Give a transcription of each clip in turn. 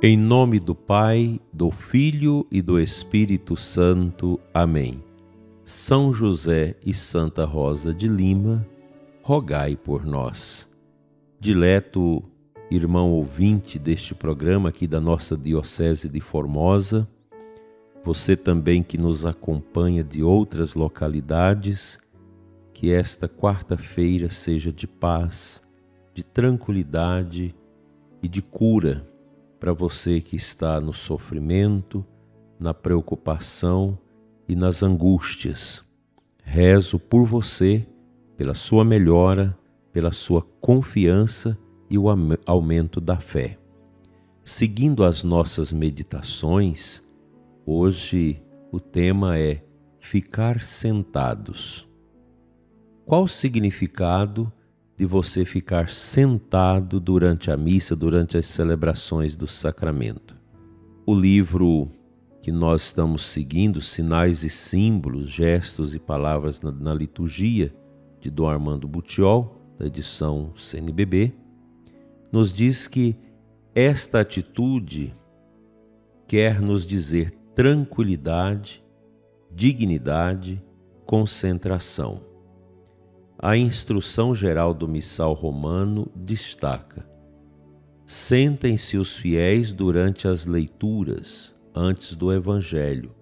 Em nome do Pai, do Filho e do Espírito Santo. Amém. São José e Santa Rosa de Lima, rogai por nós. Dileto irmão ouvinte deste programa aqui da nossa Diocese de Formosa, você também que nos acompanha de outras localidades, que esta quarta-feira seja de paz, de tranquilidade e de cura para você que está no sofrimento, na preocupação e nas angústias. Rezo por você, pela sua melhora, pela sua confiança e o aumento da fé. Seguindo as nossas meditações, hoje o tema é ficar sentados. Qual o significado de você ficar sentado durante a missa, durante as celebrações do sacramento? O livro que nós estamos seguindo, Sinais e Símbolos, Gestos e Palavras na Liturgia, de Dom Armando Butiol, da edição CNBB, nos diz que esta atitude quer nos dizer tranquilidade, dignidade, concentração. A instrução geral do Missal Romano destaca: sentem-se os fiéis durante as leituras, antes do Evangelho,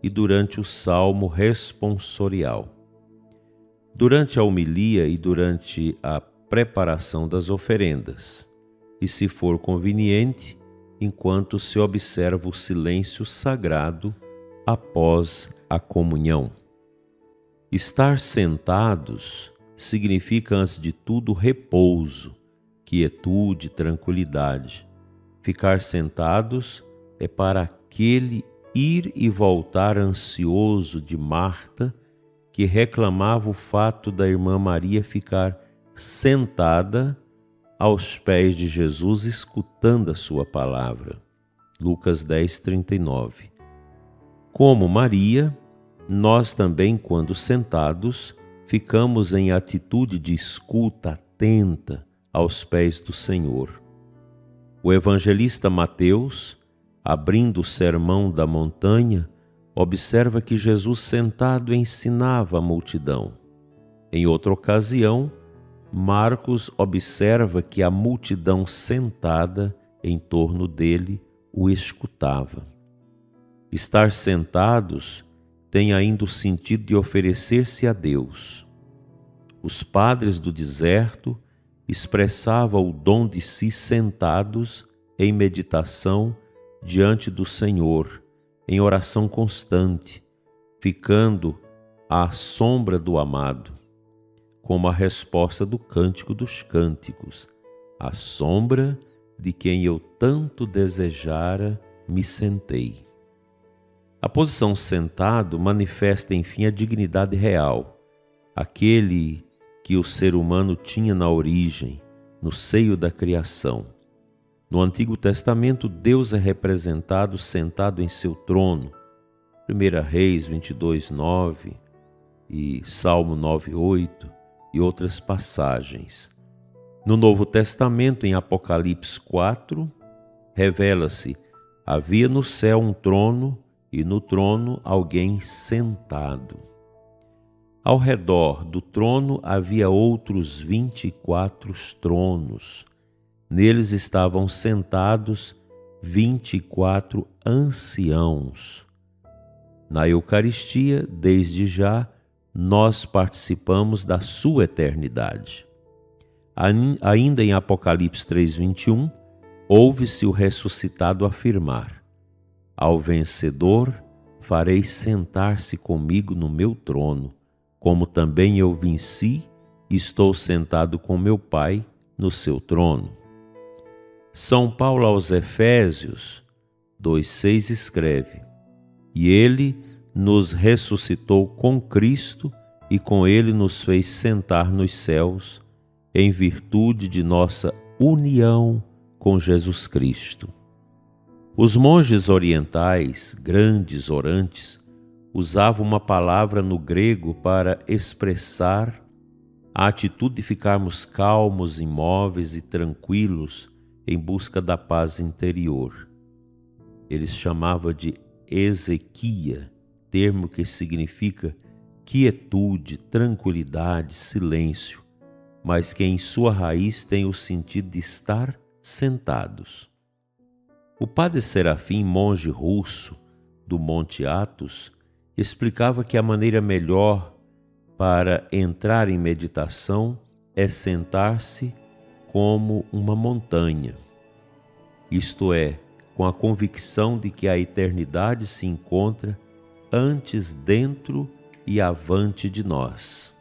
e durante o Salmo responsorial. Durante a homilia e durante a preparação das oferendas, e, se for conveniente, enquanto se observa o silêncio sagrado após a comunhão. Estar sentados significa, antes de tudo, repouso, quietude, tranquilidade. Ficar sentados é para aquele ir e voltar ansioso de Marta, que reclamava o fato da irmã Maria ficar sentada aos pés de Jesus, escutando a sua palavra. Lucas 10:39. Como Maria, nós também, quando sentados, ficamos em atitude de escuta atenta aos pés do Senhor. O evangelista Mateus, abrindo o Sermão da Montanha, observa que Jesus sentado ensinava a multidão. Em outra ocasião, Marcos observa que a multidão sentada em torno dele o escutava. Estar sentados tem ainda o sentido de oferecer-se a Deus. Os padres do deserto expressavam o dom de si sentados em meditação diante do Senhor, em oração constante, ficando à sombra do amado, como a resposta do Cântico dos Cânticos: à sombra de quem eu tanto desejara, me sentei. A posição sentado manifesta, enfim, a dignidade real, aquele que o ser humano tinha na origem, no seio da criação. No Antigo Testamento, Deus é representado sentado em seu trono, 1 Reis 22:9 e Salmo 9:8 e outras passagens. No Novo Testamento, em Apocalipse 4, revela-se: havia no céu um trono e no trono alguém sentado. Ao redor do trono havia outros 24 tronos. Neles estavam sentados 24 anciãos. Na Eucaristia, desde já, nós participamos da sua eternidade. Ainda em Apocalipse 3:21, ouve-se o ressuscitado afirmar: ao vencedor farei sentar-se comigo no meu trono, como também eu venci e estou sentado com meu Pai no seu trono. São Paulo aos Efésios 2:6 escreve: e ele nos ressuscitou com Cristo e com ele nos fez sentar nos céus, em virtude de nossa união com Jesus Cristo. Os monges orientais, grandes orantes, usavam uma palavra no grego para expressar a atitude de ficarmos calmos, imóveis e tranquilos em busca da paz interior. Eles chamavam de Ezequia, termo que significa quietude, tranquilidade, silêncio, mas que em sua raiz tem o sentido de estar sentados. O padre Serafim, monge russo do Monte Athos, explicava que a maneira melhor para entrar em meditação é sentar-se como uma montanha, isto é, com a convicção de que a eternidade se encontra antes, dentro e avante de nós.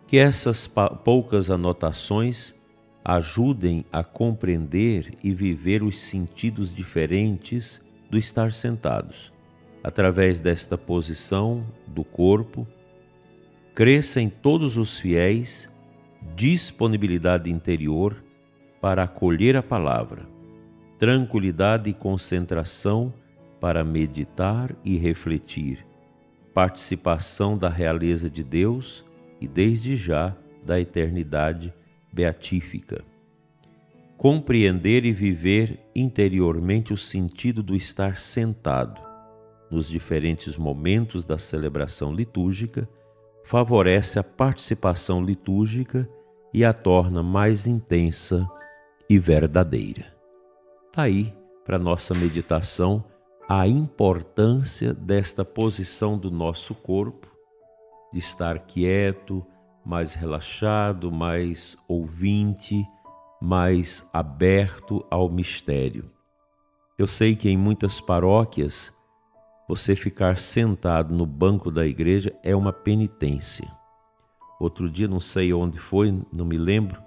Que essas poucas anotações ajudem a compreender e viver os sentidos diferentes do estar sentados. Através desta posição do corpo, cresça em todos os fiéis disponibilidade interior para acolher a palavra, tranquilidade e concentração para meditar e refletir, participação da realeza de Deus e desde já da eternidade beatífica. Compreender e viver interiormente o sentido do estar sentado nos diferentes momentos da celebração litúrgica favorece a participação litúrgica e a torna mais intensa e verdadeira. Está aí, para nossa meditação, a importância desta posição do nosso corpo, de estar quieto, mais relaxado, mais ouvinte, mais aberto ao mistério. Eu sei que em muitas paróquias, você ficar sentado no banco da igreja é uma penitência. Outro dia, não sei onde foi, não me lembro,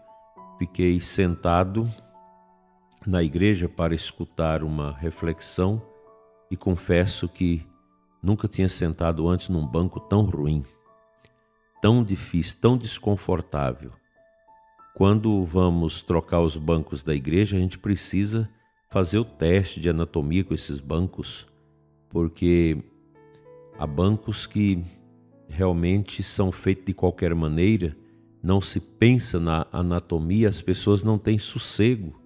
fiquei sentado na igreja para escutar uma reflexão e confesso que nunca tinha sentado antes num banco tão ruim, tão difícil, tão desconfortável. Quando vamos trocar os bancos da igreja, a gente precisa fazer o teste de anatomia com esses bancos, porque há bancos que realmente são feitos de qualquer maneira, não se pensa na anatomia, as pessoas não têm sossego,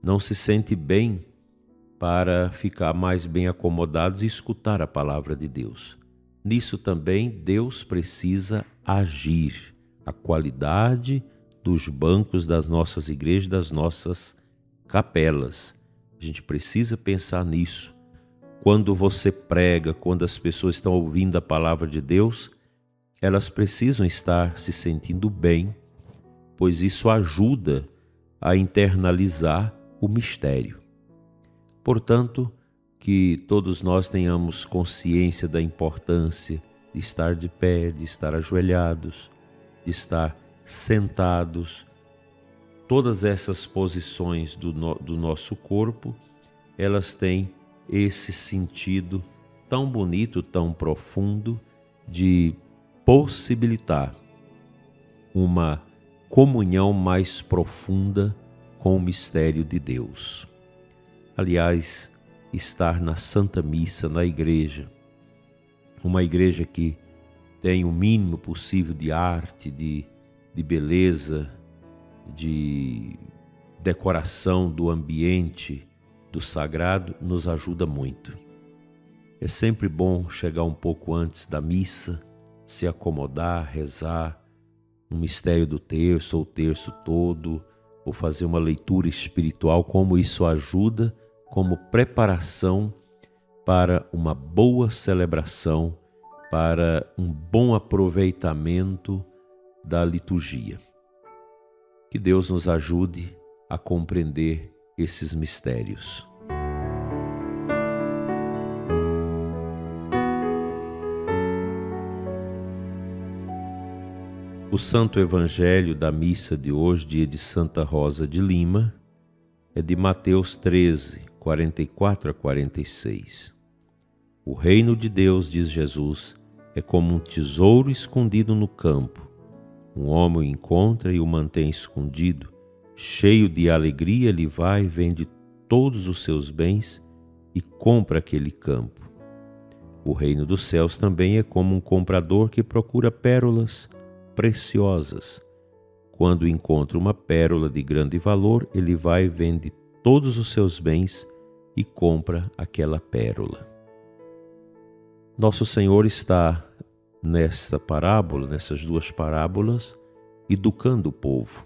não se sentem bem para ficar mais bem acomodados e escutar a palavra de Deus. Nisso também Deus precisa agir. A qualidade dos bancos das nossas igrejas, das nossas capelas. A gente precisa pensar nisso. Quando você prega, quando as pessoas estão ouvindo a palavra de Deus, elas precisam estar se sentindo bem, pois isso ajuda a internalizar o mistério. Portanto, que todos nós tenhamos consciência da importância de estar de pé, de estar ajoelhados, de estar sentados. Todas essas posições do nosso corpo, elas têm esse sentido tão bonito, tão profundo, de possibilitar uma comunhão mais profunda com o mistério de Deus. Aliás, estar na Santa Missa, na igreja, uma igreja que tem o mínimo possível de arte, de beleza, de decoração do ambiente, do sagrado, nos ajuda muito. É sempre bom chegar um pouco antes da missa, se acomodar, rezar um mistério do terço ou o terço todo, ou fazer uma leitura espiritual, como isso ajuda como preparação para uma boa celebração, para um bom aproveitamento da liturgia. Que Deus nos ajude a compreender esses mistérios. O Santo Evangelho da missa de hoje, dia de Santa Rosa de Lima, é de Mateus 13, 44 a 46. O reino de Deus, diz Jesus, é como um tesouro escondido no campo. Um homem o encontra e o mantém escondido. Cheio de alegria, ele vai, vende todos os seus bens e compra aquele campo. O reino dos céus também é como um comprador que procura pérolas preciosas. Quando encontra uma pérola de grande valor, ele vai e vende todos os seus bens e compra aquela pérola. Nosso Senhor está nessa parábola, nessas duas parábolas, educando o povo,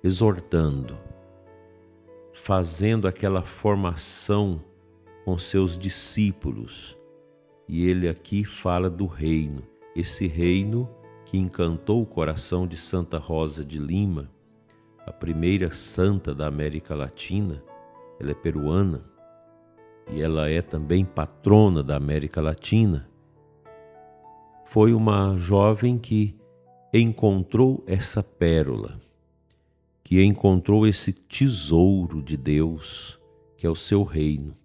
exortando, fazendo aquela formação com seus discípulos. E ele aqui fala do reino, esse reino que encantou o coração de Santa Rosa de Lima, a primeira santa da América Latina. Ela é peruana e ela é também patrona da América Latina. Foi uma jovem que encontrou essa pérola, que encontrou esse tesouro de Deus, que é o seu reino.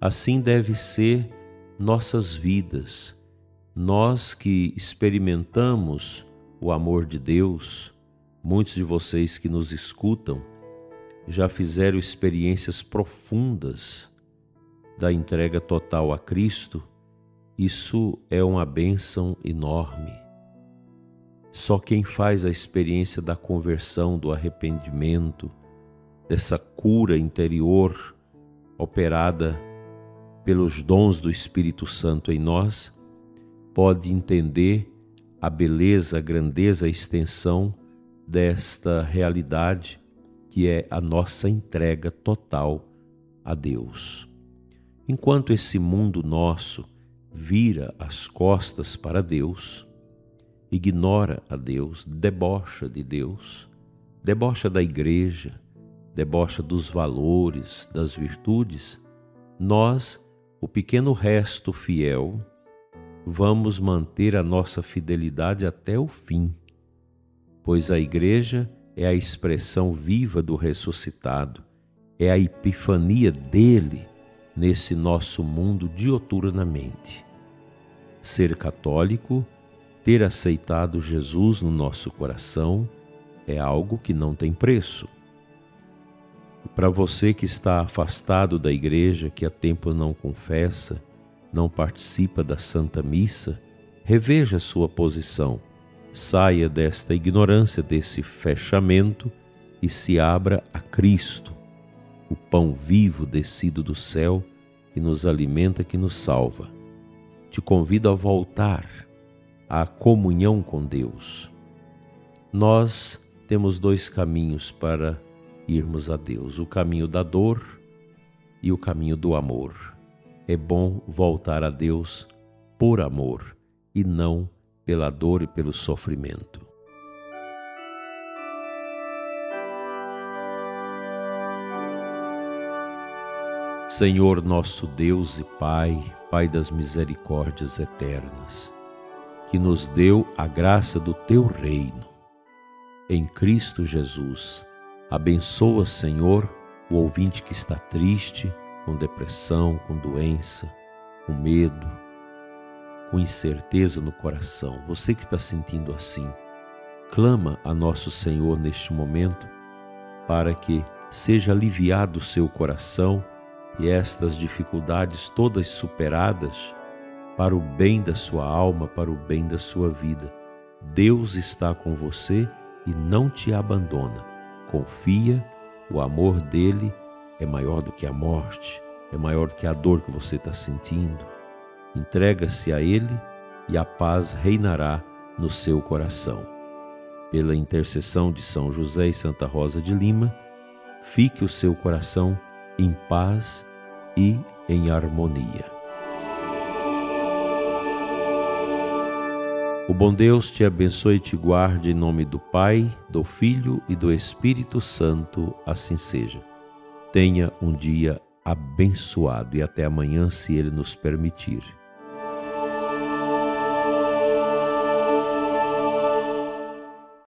Assim deve ser nossas vidas. Nós que experimentamos o amor de Deus, muitos de vocês que nos escutam já fizeram experiências profundas da entrega total a Cristo. Isso é uma bênção enorme. Só quem faz a experiência da conversão, do arrependimento, dessa cura interior operada pelos dons do Espírito Santo em nós, pode entender a beleza, a grandeza, a extensão desta realidade que é a nossa entrega total a Deus. Enquanto esse mundo nosso vira as costas para Deus, ignora a Deus, debocha de Deus, debocha da igreja, debocha dos valores, das virtudes, nós, o pequeno resto fiel, vamos manter a nossa fidelidade até o fim, pois a igreja é a expressão viva do ressuscitado, é a epifania dele nesse nosso mundo dioturnamente. Ser católico, ter aceitado Jesus no nosso coração, é algo que não tem preço. Para você que está afastado da igreja, que há tempo não confessa, não participa da Santa Missa, reveja sua posição, saia desta ignorância, desse fechamento e se abra a Cristo, o pão vivo descido do céu, que nos alimenta, que nos salva. Te convido a voltar à comunhão com Deus. Nós temos dois caminhos para irmos a Deus, o caminho da dor e o caminho do amor. É bom voltar a Deus por amor e não pela dor e pelo sofrimento. Senhor nosso Deus e Pai, Pai das misericórdias eternas, que nos deu a graça do Teu reino. Em Cristo Jesus, abençoa, Senhor, o ouvinte que está triste, com depressão, com doença, com medo, com incerteza no coração. Você que está sentindo assim, clama a nosso Senhor neste momento para que seja aliviado o seu coração e estas dificuldades todas superadas para o bem da sua alma, para o bem da sua vida. Deus está com você e não te abandona. Confia, o amor dele é maior do que a morte, é maior do que a dor que você está sentindo. Entrega-se a ele e a paz reinará no seu coração. Pela intercessão de São José e Santa Rosa de Lima, fique o seu coração em paz e em harmonia. O bom Deus te abençoe e te guarde em nome do Pai, do Filho e do Espírito Santo, assim seja. Tenha um dia abençoado e até amanhã, se Ele nos permitir.